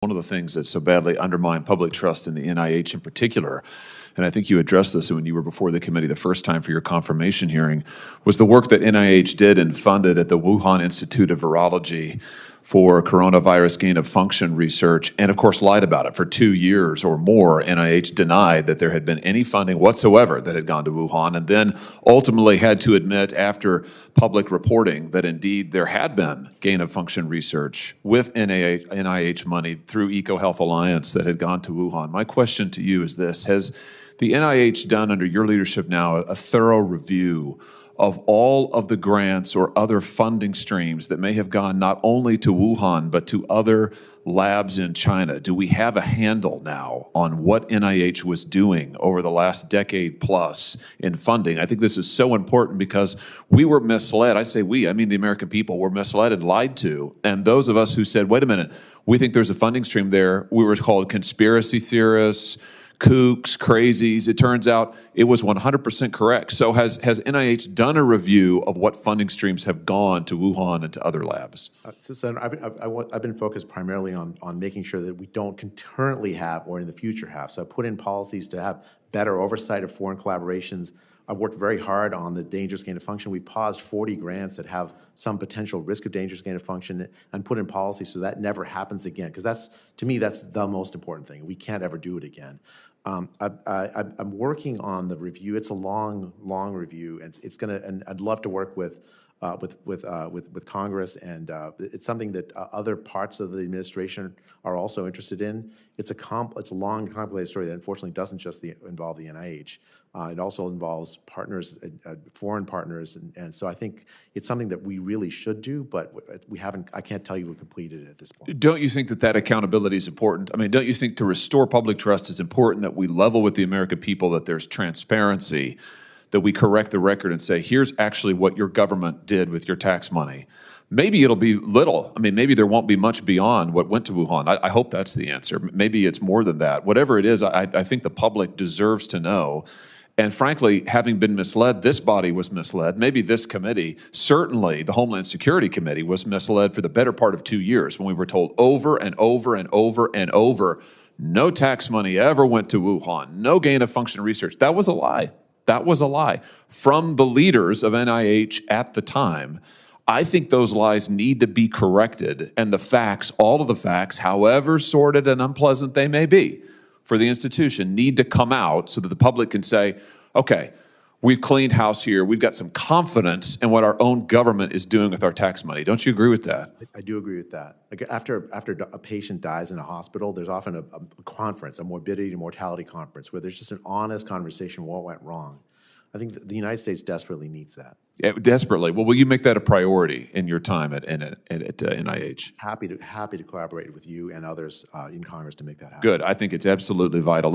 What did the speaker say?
one of the things that so badly undermined public trust in the NIH in particular, and I think you addressed this when you were before the committee the first time for your confirmation hearing, was the work that NIH did and funded at the Wuhan Institute of Virology for coronavirus gain-of-function research, and of course lied about it. For 2 years or more, NIH denied that there had been any funding whatsoever that had gone to Wuhan, and then ultimately had to admit after public reporting that indeed there had been gain-of-function research with NIH money through EcoHealth Alliance that had gone to Wuhan. My question to you is this: has the NIH done under your leadership now a thorough review of all of the grants or other funding streams that may have gone not only to Wuhan, but to other labs in China? Do we have a handle now on what NIH was doing over the last decade plus in funding? I think this is so important because we were misled. I say we, I mean the American people were misled and lied to. And those of us who said, wait a minute, we think there's a funding stream there, we were called conspiracy theorists, kooks, crazies. It turns out it was 100% correct. So has NIH done a review of what funding streams have gone to Wuhan and to other labs? So I've been focused primarily on making sure that we don't currently have or in the future have. So I put in policies to have better oversight of foreign collaborations. I've worked very hard on the dangerous gain of function. We paused 40 grants that have some potential risk of dangerous gain of function and put in policy so that never happens again. Because that's, to me, that's the most important thing. We can't ever do it again. I'm working on the review. It's a long review, and it's gonna. And I'd love to work with Congress, and it's something that other parts of the administration are also interested in. It's a long, complicated story that unfortunately doesn't just involve the NIH. It also involves partners, foreign partners, and so I think it's something that we really should do, but we haven't. I can't tell you we completed it at this point. Don't you think that accountability is important? I mean, don't you think to restore public trust is important that we level with the American people, that there's transparency, that we correct the record and say, here's actually what your government did with your tax money? Maybe it'll be little. I mean, maybe there won't be much beyond what went to Wuhan. I hope that's the answer. Maybe it's more than that. Whatever it is, I think the public deserves to know. And frankly, having been misled, this body was misled. Maybe this committee, certainly the Homeland Security Committee, was misled for the better part of 2 years when we were told over and over and over and over, no tax money ever went to Wuhan, no gain of function research. That was a lie. That was a lie from the leaders of NIH at the time. I think those lies need to be corrected, and the facts, all of the facts, however sordid and unpleasant they may be for the institution, need to come out so that the public can say, okay, we've cleaned house here. We've got some confidence in what our own government is doing with our tax money. Don't you agree with that? I do agree with that. Like after a patient dies in a hospital, there's often a conference, a morbidity and mortality conference, where there's just an honest conversation what went wrong. I think the United States desperately needs that. Yeah, desperately. Well, will you make that a priority in your time at NIH? Happy to collaborate with you and others in Congress to make that happen. Good. I think it's absolutely vital.